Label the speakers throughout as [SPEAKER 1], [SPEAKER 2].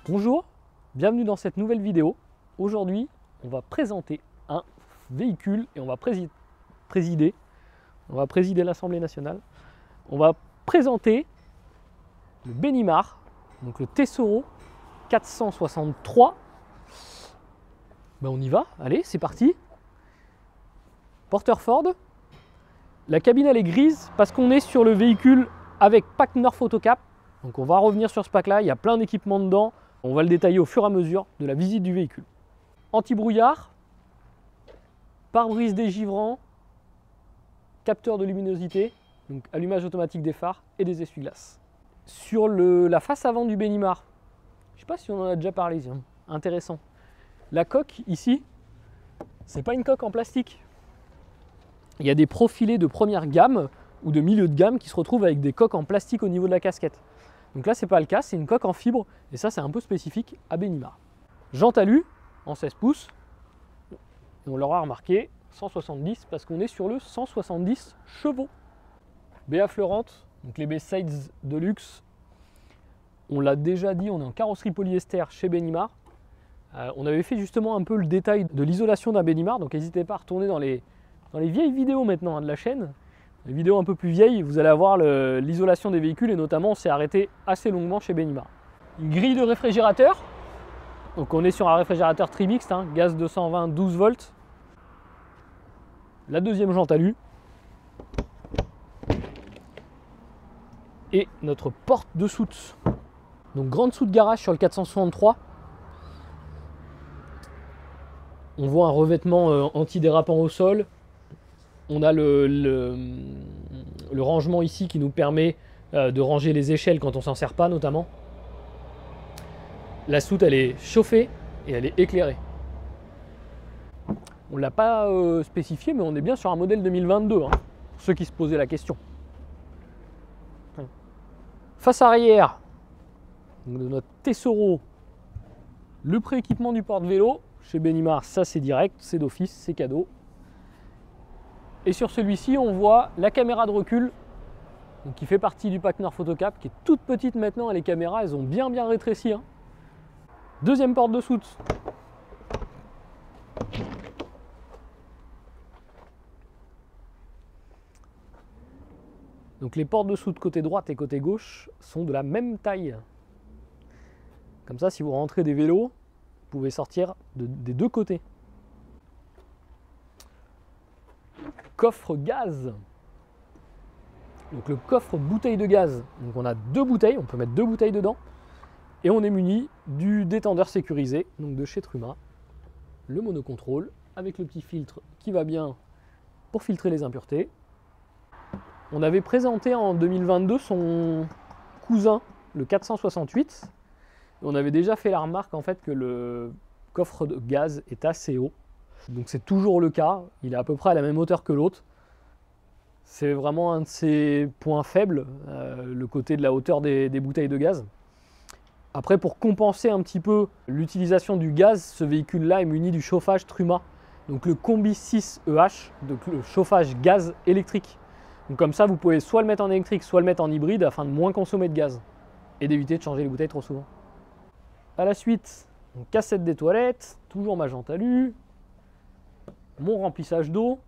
[SPEAKER 1] Bonjour, bienvenue dans cette nouvelle vidéo. Aujourd'hui, on va présenter un véhicule et on va présider l'Assemblée nationale. On va présenter le Benimar, donc le Tesoro 463. Ben on y va, allez, c'est parti. Porteur Ford. La cabine elle est grise parce qu'on est sur le véhicule avec pack North Autocap. Donc on va revenir sur ce pack là, il y a plein d'équipements dedans. On va le détailler au fur et à mesure de la visite du véhicule. Anti-brouillard, pare-brise dégivrant, capteur de luminosité, donc allumage automatique des phares et des essuie-glaces. Sur la face avant du Benimar, je ne sais pas si on en a déjà parlé, intéressant. La coque ici, c'est pas une coque en plastique. Il y a des profilés de première gamme ou de milieu de gamme qui se retrouvent avec des coques en plastique au niveau de la casquette. Donc là, c'est pas le cas, c'est une coque en fibre et ça, c'est un peu spécifique à Benimar. Jante alu en 16 pouces. Et on l'aura remarqué, 170 parce qu'on est sur le 170 chevaux. BA fleurante, donc les B-Sides de luxe. On l'a déjà dit, on est en carrosserie polyester chez Benimar. On avait fait justement un peu le détail de l'isolation d'un Benimar, donc n'hésitez pas à retourner dans les vieilles vidéos maintenant de la chaîne. Les vidéos un peu plus vieilles, vous allez avoir l'isolation des véhicules et notamment on s'est arrêté assez longuement chez Benimar. Une grille de réfrigérateur, donc on est sur un réfrigérateur trimixte, gaz 220 12 volts. La deuxième jante alu. Et notre porte de soute. Donc grande soute garage sur le 463. On voit un revêtement antidérapant au sol. On a le rangement ici qui nous permet de ranger les échelles quand on s'en sert pas notamment. La soute elle est chauffée et elle est éclairée. On ne l'a pas spécifié mais on est bien sur un modèle 2022 pour ceux qui se posaient la question. Face arrière de notre Tesoro, le prééquipement du porte-vélo. Chez Benimar, ça c'est direct, c'est d'office, c'est cadeau. Et sur celui-ci, on voit la caméra de recul, donc qui fait partie du pack North Autocap, qui est toute petite maintenant, et les caméras, elles ont bien rétréci. Deuxième porte de soute. Donc les portes de soute côté droite et côté gauche sont de la même taille. Comme ça, si vous rentrez des vélos, vous pouvez sortir des deux côtés. Coffre gaz. Donc le coffre bouteille de gaz. Donc on a deux bouteilles, on peut mettre deux bouteilles dedans. Et on est muni du détendeur sécurisé, donc de chez Truma. Le monocontrôle avec le petit filtre qui va bien pour filtrer les impuretés. On avait présenté en 2022 son cousin, le 468. On avait déjà fait la remarque en fait que le coffre de gaz est assez haut. Donc c'est toujours le cas, il est à peu près à la même hauteur que l'autre. C'est vraiment un de ses points faibles, le côté de la hauteur des bouteilles de gaz. Après, pour compenser un petit peu l'utilisation du gaz, ce véhicule-là est muni du chauffage Truma. Donc le Combi 6EH, donc le chauffage gaz électrique. Donc comme ça, vous pouvez soit le mettre en électrique, soit le mettre en hybride afin de moins consommer de gaz et d'éviter de changer les bouteilles trop souvent. À la suite, cassette des toilettes, toujours ma jante alu, mon remplissage d'eau.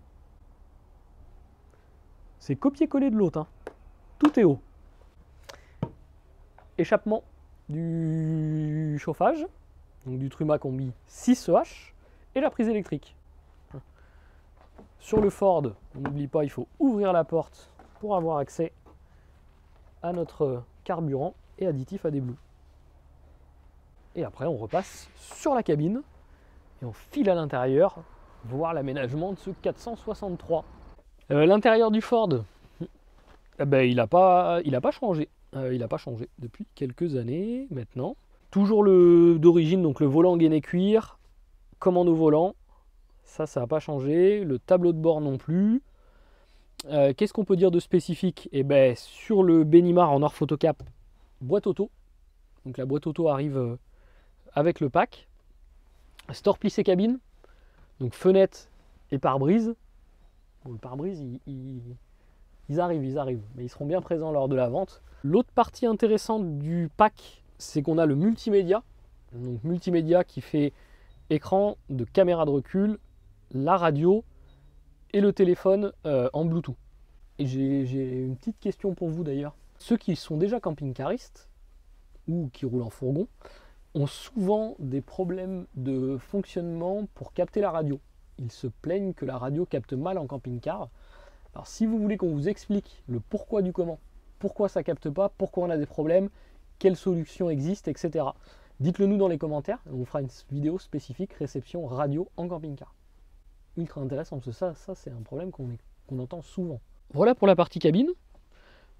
[SPEAKER 1] C'est copier-coller de l'autre, tout est haut. Échappement du chauffage, donc du Truma Combi 6EH, et la prise électrique. Sur le Ford, on n'oublie pas, il faut ouvrir la porte pour avoir accès à notre carburant et additif à AdBlue. Et après, on repasse sur la cabine et on file à l'intérieur voir l'aménagement de ce 463. L'intérieur du Ford, il n'a pas changé. Il n'a pas changé depuis quelques années maintenant. Toujours d'origine, donc le volant gainé cuir, commande au volant. Ça n'a pas changé. Le tableau de bord non plus. Qu'est-ce qu'on peut dire de spécifique? Sur le Benimar en North Autocap, boîte auto. Donc la boîte auto arrive avec le pack. Store plissé cabine. Donc fenêtre et pare-brise. Bon, le pare-brise, ils arrivent, mais ils seront bien présents lors de la vente. L'autre partie intéressante du pack, c'est qu'on a le multimédia. Donc multimédia qui fait écran, de caméra de recul, la radio et le téléphone en Bluetooth. Et j'ai une petite question pour vous d'ailleurs. Ceux qui sont déjà camping-caristes ou qui roulent en fourgon ont souvent des problèmes de fonctionnement pour capter la radio. Ils se plaignent que la radio capte mal en camping-car. Alors si vous voulez qu'on vous explique le pourquoi du comment, pourquoi ça capte pas, pourquoi on a des problèmes, quelles solutions existent, etc. Dites-le nous dans les commentaires, on vous fera une vidéo spécifique réception radio en camping-car. Ultra intéressant, parce que ça c'est un problème qu'on entend souvent. Voilà pour la partie cabine.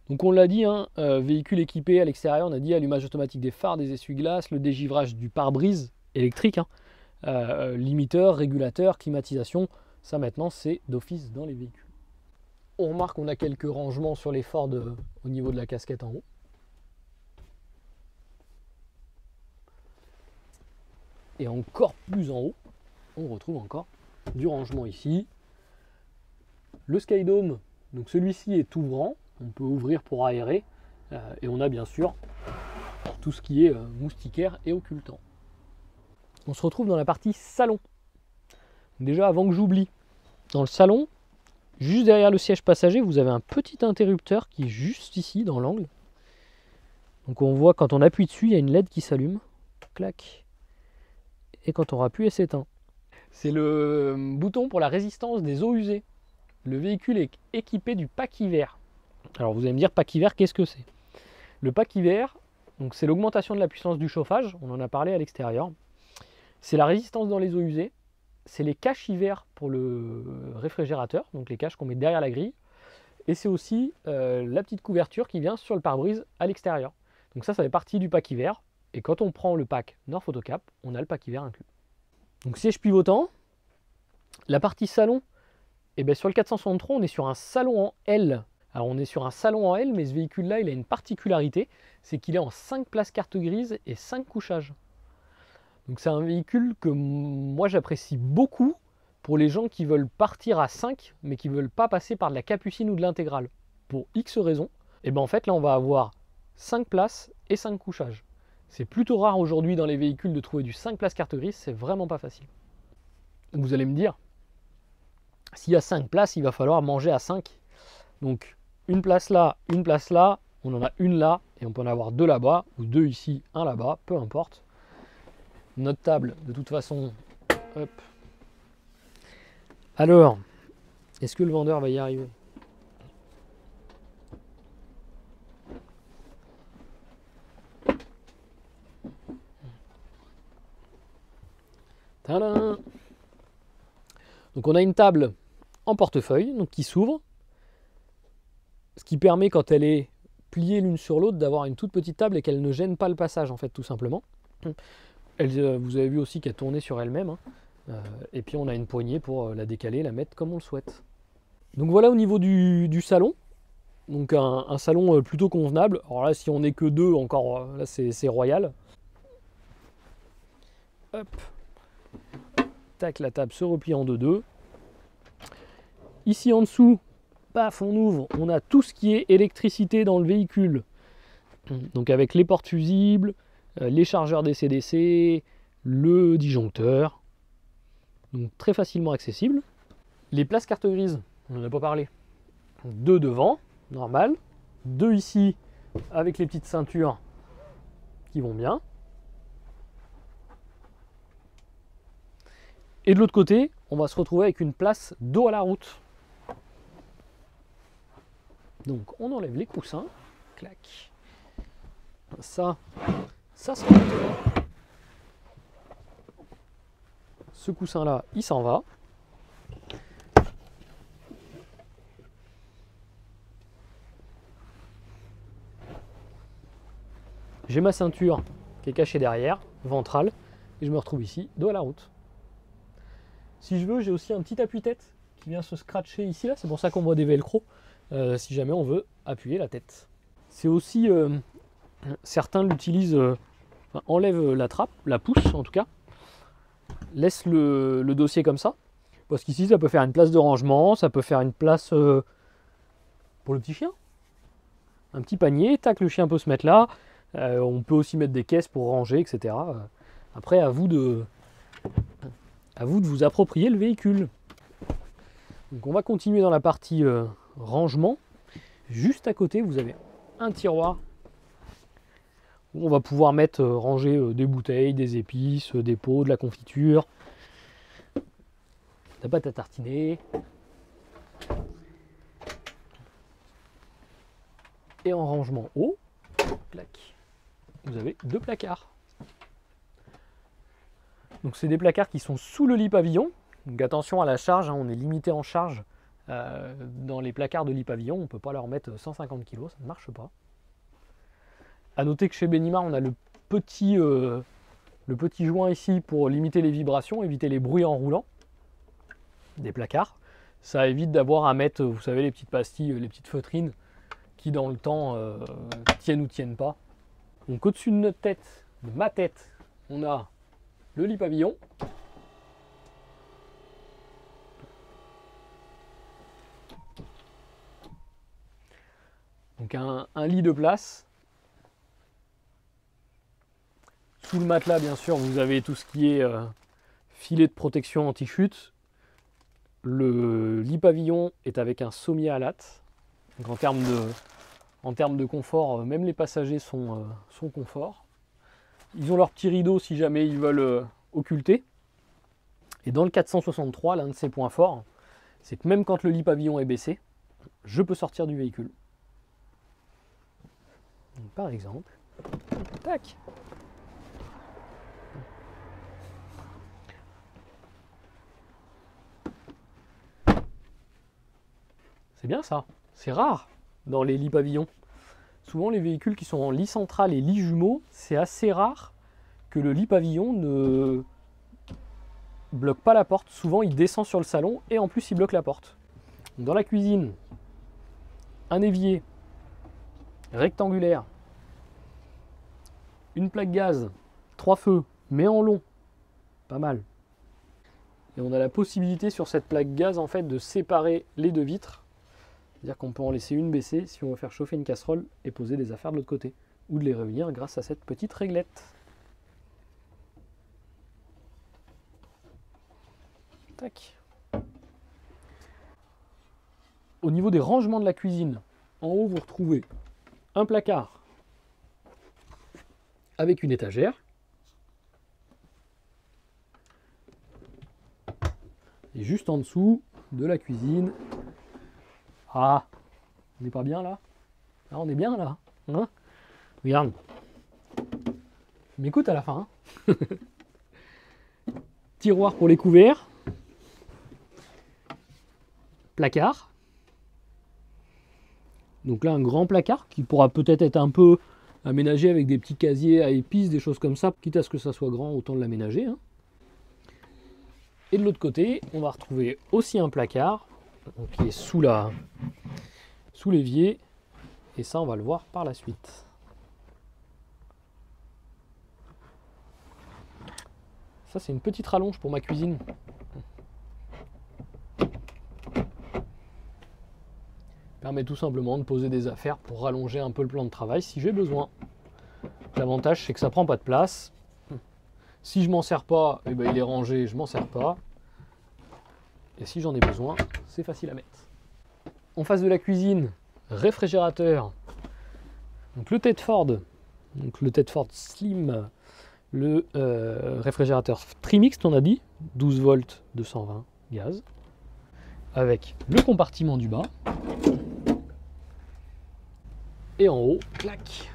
[SPEAKER 1] Donc on l'a dit, hein, véhicule équipé à l'extérieur, on a dit allumage automatique des phares, des essuie-glaces, le dégivrage du pare-brise électrique, hein, limiteur, régulateur, climatisation, ça maintenant c'est d'office dans les véhicules. On remarque qu'on a quelques rangements sur les Ford au niveau de la casquette en haut. Et encore plus en haut, on retrouve encore du rangement ici. Le Skydome, donc celui-ci est ouvrant, on peut ouvrir pour aérer. Et on a bien sûr tout ce qui est moustiquaire et occultant. On se retrouve dans la partie salon. Déjà avant que j'oublie, dans le salon, juste derrière le siège passager, vous avez un petit interrupteur qui est juste ici dans l'angle. Donc on voit quand on appuie dessus, il y a une LED qui s'allume. Clac. Et quand on appuie, elle s'éteint. C'est le bouton pour la résistance des eaux usées. Le véhicule est équipé du pack hiver. Alors vous allez me dire, pack hiver, qu'est-ce que c'est? Le pack hiver, c'est l'augmentation de la puissance du chauffage, on en a parlé à l'extérieur. C'est la résistance dans les eaux usées. C'est les caches hiver pour le réfrigérateur, donc les caches qu'on met derrière la grille. Et c'est aussi la petite couverture qui vient sur le pare-brise à l'extérieur. Donc ça fait partie du pack hiver. Et quand on prend le pack North Autocap, on a le pack hiver inclus. Donc siège pivotant. La partie salon, sur le 463, on est sur un salon en L. Alors on est sur un salon en L, mais ce véhicule-là, il a une particularité, c'est qu'il est en 5 places carte grise et 5 couchages. Donc c'est un véhicule que moi j'apprécie beaucoup pour les gens qui veulent partir à 5, mais qui ne veulent pas passer par de la capucine ou de l'intégrale. Pour X raisons, en fait là on va avoir 5 places et 5 couchages. C'est plutôt rare aujourd'hui dans les véhicules de trouver du 5 places carte grise, c'est vraiment pas facile. Donc vous allez me dire, s'il y a 5 places, il va falloir manger à 5. Donc une place là, on en a une là, et on peut en avoir 2 là-bas, ou 2 ici, 1 là-bas, peu importe. Notre table, de toute façon, hop. Alors, est-ce que le vendeur va y arriver? Tadam! Donc on a une table en portefeuille, donc qui s'ouvre, ce qui permet quand elle est pliée l'une sur l'autre d'avoir une toute petite table et qu'elle ne gêne pas le passage en fait tout simplement. Vous avez vu aussi qu'elle tournait sur elle-même, hein. Et puis on a une poignée pour la décaler, la mettre comme on le souhaite. Donc voilà au niveau du salon, donc un salon plutôt convenable. Alors là si on n'est que 2 encore, là c'est royal. Hop. Tac, la table se replie en 2-2. Ici en dessous, paf, on ouvre, on a tout ce qui est électricité dans le véhicule. Donc avec les portes fusibles, les chargeurs DC-DC, le disjoncteur. Donc très facilement accessible. Les places carte grise, on n'en a pas parlé. 2 devant, normal. 2 ici, avec les petites ceintures qui vont bien. Et de l'autre côté, on va se retrouver avec une place dos à la route. Donc on enlève les coussins. Clac. Ça se retrouve. Ce coussin-là, il s'en va. J'ai ma ceinture qui est cachée derrière, ventrale, et je me retrouve ici, dos à la route. Si je veux, j'ai aussi un petit appuie-tête qui vient se scratcher ici, là. C'est pour ça qu'on voit des velcro, si jamais on veut appuyer la tête. C'est aussi, certains l'utilisent, enlèvent la trappe, la pousse en tout cas, laisse le dossier comme ça, parce qu'ici ça peut faire une place de rangement, ça peut faire une place pour le petit chien. Un petit panier, tac, le chien peut se mettre là. On peut aussi mettre des caisses pour ranger, etc. Après, à vous de vous approprier le véhicule. Donc on va continuer dans la partie rangement. Juste à côté, vous avez un tiroir où on va pouvoir mettre, ranger des bouteilles, des épices, des pots, de la confiture, de la pâte à tartiner. Et en rangement haut, clac, vous avez 2 placards. Donc c'est des placards qui sont sous le lit pavillon. Donc attention à la charge, hein, on est limité en charge. Dans les placards de lit pavillon, on ne peut pas leur mettre 150 kg, ça ne marche pas. A noter que chez Benimar, on a le petit joint ici pour limiter les vibrations, éviter les bruits en roulant des placards. Ça évite d'avoir à mettre, vous savez, les petites pastilles, les petites feutrines qui dans le temps tiennent ou tiennent pas. Donc au-dessus de notre tête, de ma tête, on a le lit pavillon. Donc un lit de place. Sous le matelas, bien sûr, vous avez tout ce qui est filet de protection anti-chute. Le lit pavillon est avec un sommier à latte. Donc en termes de confort, même les passagers sont confort. Ils ont leur petit rideau si jamais ils veulent occulter. Et dans le 463, l'un de ses points forts, c'est que même quand le lit pavillon est baissé, je peux sortir du véhicule. Donc, par exemple, tac. C'est bien ça, c'est rare dans les lits pavillons. Souvent les véhicules qui sont en lit central et lit jumeau, c'est assez rare que le lit pavillon ne bloque pas la porte. Souvent il descend sur le salon et en plus il bloque la porte. Dans la cuisine, un évier rectangulaire, une plaque gaz, 3 feux, mais en long, pas mal. Et on a la possibilité sur cette plaque gaz en fait de séparer les 2 vitres. C'est-à-dire qu'on peut en laisser une baissée si on veut faire chauffer une casserole et poser des affaires de l'autre côté. Ou de les réunir grâce à cette petite réglette. Tac. Au niveau des rangements de la cuisine, en haut vous retrouvez un placard avec une étagère. Et juste en dessous de la cuisine. Ah, on n'est pas bien là? Ah, on est bien là, hein? Regarde. Tu m'écoutes à la fin, hein? Tiroir pour les couverts. Placard. Donc là, un grand placard qui pourra peut-être être un peu aménagé avec des petits casiers à épices, des choses comme ça. Quitte à ce que ça soit grand, autant l'aménager, hein. Et de l'autre côté, on va retrouver aussi un placard donc, qui est sous l'évier. Et ça, on va le voir par la suite. Ça, c'est une petite rallonge pour ma cuisine. Permet tout simplement de poser des affaires pour rallonger un peu le plan de travail si j'ai besoin. L'avantage, c'est que ça prend pas de place. Si je m'en sers pas, eh ben, il est rangé, je m'en sers pas. Et si j'en ai besoin, c'est facile à mettre. En face de la cuisine, réfrigérateur. Donc le Tedford, Slim, le réfrigérateur Trimix, on a dit, 12 volts 220 gaz, avec le compartiment du bas. Et en haut, clac,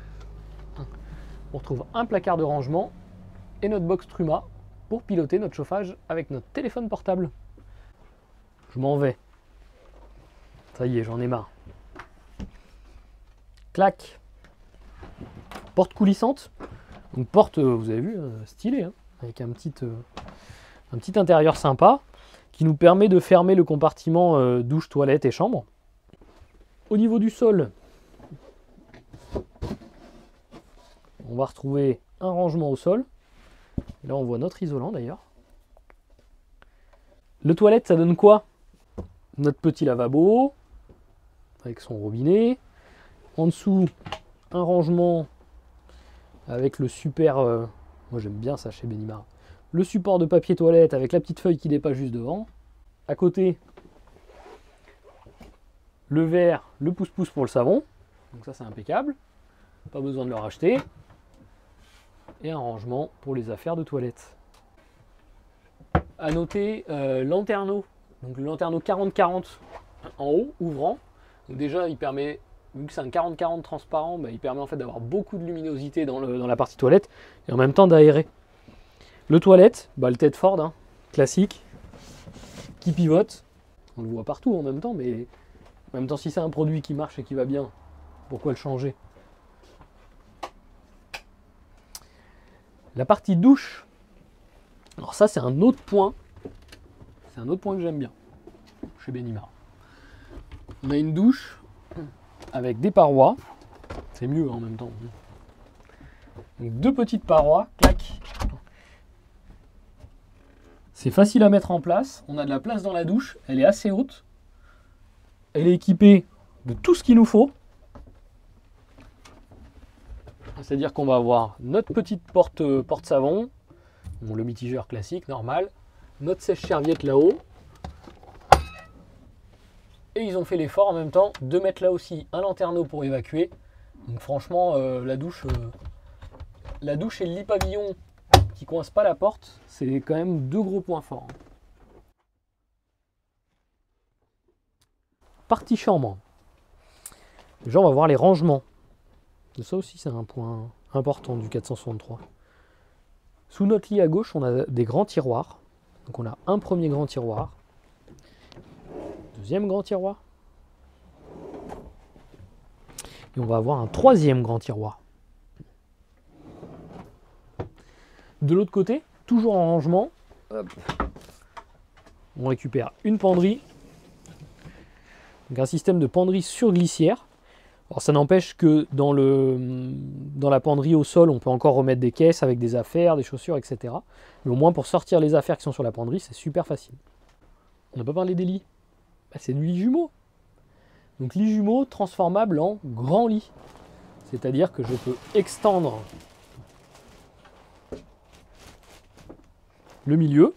[SPEAKER 1] on retrouve un placard de rangement et notre box Truma pour piloter notre chauffage avec notre téléphone portable. Je m'en vais. Ça y est, j'en ai marre. Clac. Porte coulissante. Donc porte, vous avez vu, stylée, hein, avec un petit intérieur sympa qui nous permet de fermer le compartiment douche, toilette et chambre. Au niveau du sol, on va retrouver un rangement au sol. Là, on voit notre isolant d'ailleurs. Le toilette, ça donne quoi? Notre petit lavabo avec son robinet. En dessous, un rangement avec le super Moi j'aime bien ça chez Benimar. Le support de papier toilette avec la petite feuille qui dépasse juste devant. À côté, le verre, le pouce-pouce pour le savon. Donc ça c'est impeccable. Pas besoin de le racheter. Et un rangement pour les affaires de toilette. À noter Lanterneau. Donc le Lanterneau 40-40 en haut, ouvrant. Donc déjà il permet, vu que c'est un 40-40 transparent, bah, il permet en fait d'avoir beaucoup de luminosité dans la partie toilette et en même temps d'aérer. Le toilette, bah, le Tedford, hein, classique, qui pivote. On le voit partout en même temps, mais en même temps si c'est un produit qui marche et qui va bien, pourquoi le changer? La partie douche, alors ça c'est un autre point. C'est un autre point que j'aime bien chez Benimar. On a une douche avec des parois. C'est mieux en même temps. Donc deux petites parois, clac. C'est facile à mettre en place. On a de la place dans la douche. Elle est assez haute. Elle est équipée de tout ce qu'il nous faut. C'est-à-dire qu'on va avoir notre petite porte savon, bon, le mitigeur classique, normal, notre sèche-serviette là-haut. Et ils ont fait l'effort en même temps de mettre là aussi un lanterneau pour évacuer. Donc franchement, la douche et le lit pavillon qui coince pas la porte, c'est quand même deux gros points forts. Partie chambre. Déjà, on va voir les rangements. Ça aussi, c'est un point important du 463. Sous notre lit à gauche, on a des grands tiroirs. Donc on a un premier grand tiroir. Deuxième grand tiroir. Et on va avoir un troisième grand tiroir. De l'autre côté, toujours en rangement, hop, on récupère une penderie. Donc un système de penderie sur glissière. Alors ça n'empêche que dans la penderie au sol, on peut encore remettre des caisses avec des affaires, des chaussures, etc. Mais au moins pour sortir les affaires qui sont sur la penderie, c'est super facile. On n'a pas parlé des lits. Bah, c'est du lit jumeau. Donc lit jumeau transformable en grand lit. C'est-à-dire que je peux extendre le milieu.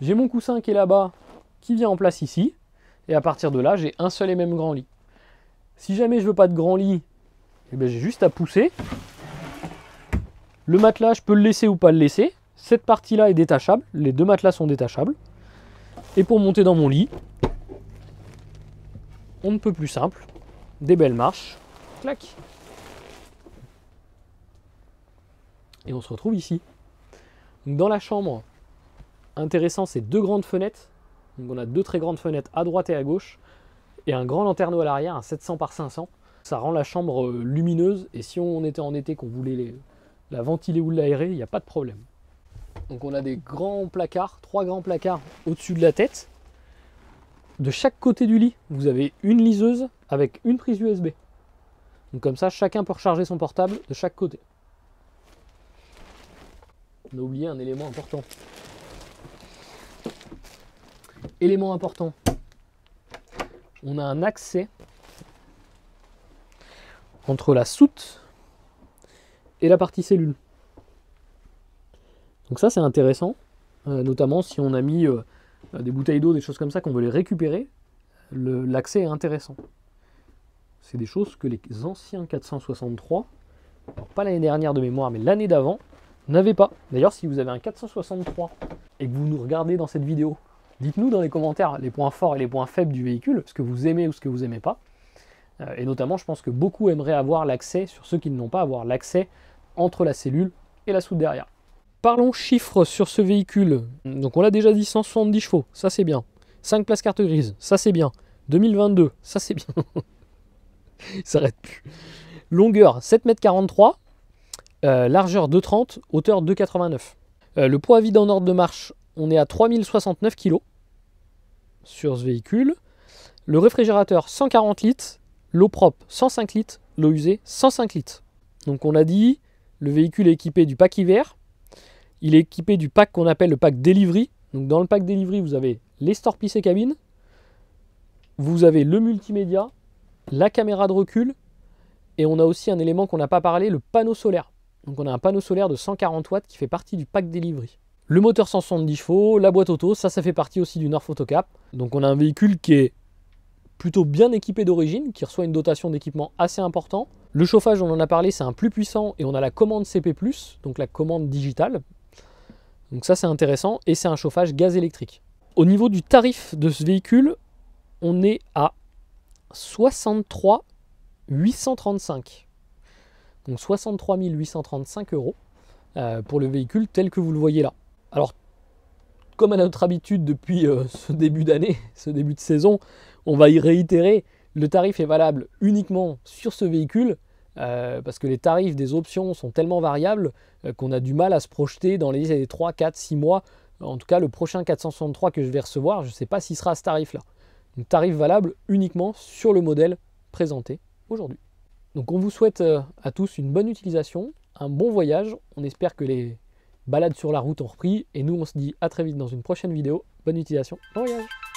[SPEAKER 1] J'ai mon coussin qui est là-bas, qui vient en place ici. Et à partir de là, j'ai un seul et même grand lit. Si jamais je veux pas de grand lit, eh ben j'ai juste à pousser. Le matelas, je peux le laisser ou pas le laisser. Cette partie-là est détachable. Les deux matelas sont détachables. Et pour monter dans mon lit, on ne peut plus simple. Des belles marches. Clac. Et on se retrouve ici. Donc dans la chambre, intéressant, c'est deux grandes fenêtres. Donc on a deux très grandes fenêtres à droite et à gauche. Et un grand lanterneau à l'arrière, un 700 par 500. Ça rend la chambre lumineuse. Et si on était en été, qu'on voulait la ventiler ou l'aérer, il n'y a pas de problème. Donc on a des grands placards, 3 grands placards au-dessus de la tête. De chaque côté du lit, vous avez une liseuse avec une prise USB. Donc comme ça, chacun peut recharger son portable de chaque côté. On a oublié un élément important. Élément important. On a un accès entre la soute et la partie cellule. Donc ça c'est intéressant, notamment si on a mis des bouteilles d'eau, des choses comme ça, qu'on veut les récupérer, l'accès est intéressant. C'est des choses que les anciens 463, alors pas l'année dernière de mémoire, mais l'année d'avant, n'avaient pas. D'ailleurs, si vous avez un 463 et que vous nous regardez dans cette vidéo, dites-nous dans les commentaires les points forts et les points faibles du véhicule, ce que vous aimez ou ce que vous n'aimez pas. Et notamment, je pense que beaucoup aimeraient avoir l'accès, sur ceux qui ne l'ont pas, avoir l'accès entre la cellule et la soute derrière. Parlons chiffres sur ce véhicule. Donc on l'a déjà dit, 170 chevaux, ça c'est bien. 5 places carte grise, ça c'est bien. 2022, ça c'est bien. Il s'arrête plus. Longueur 7,43 m, largeur 2,30 m, hauteur 2,89 m. Le poids à vide en ordre de marche, on est à 3069 kg sur ce véhicule. Le réfrigérateur 140 litres, l'eau propre 105 litres, l'eau usée 105 litres. Donc on a dit, le véhicule est équipé du pack hiver. Il est équipé du pack qu'on appelle le pack delivery. Donc dans le pack delivery, vous avez les stores plissés cabine, vous avez le multimédia, la caméra de recul, et on a aussi un élément qu'on n'a pas parlé, le panneau solaire. Donc on a un panneau solaire de 140 watts qui fait partie du pack Delivery. Le moteur 170 chevaux, la boîte auto, ça fait partie aussi du North Autocap. Donc on a un véhicule qui est plutôt bien équipé d'origine, qui reçoit une dotation d'équipement assez important. Le chauffage, on en a parlé, c'est un plus puissant et on a la commande CP+, donc la commande digitale. Donc ça c'est intéressant et c'est un chauffage gaz électrique. Au niveau du tarif de ce véhicule, on est à 63 835. Donc 63 835 € pour le véhicule tel que vous le voyez là. Alors, comme à notre habitude depuis ce début d'année, ce début de saison, on va y réitérer. Le tarif est valable uniquement sur ce véhicule parce que les tarifs des options sont tellement variables qu'on a du mal à se projeter dans les 3, 4, 6 mois. En tout cas, le prochain 463 que je vais recevoir, je ne sais pas s'il sera à ce tarif-là. Donc, tarif valable uniquement sur le modèle présenté aujourd'hui. Donc, on vous souhaite à tous une bonne utilisation, un bon voyage. On espère que les balades sur la route ont repris. Et nous, on se dit à très vite dans une prochaine vidéo. Bonne utilisation, bon voyage!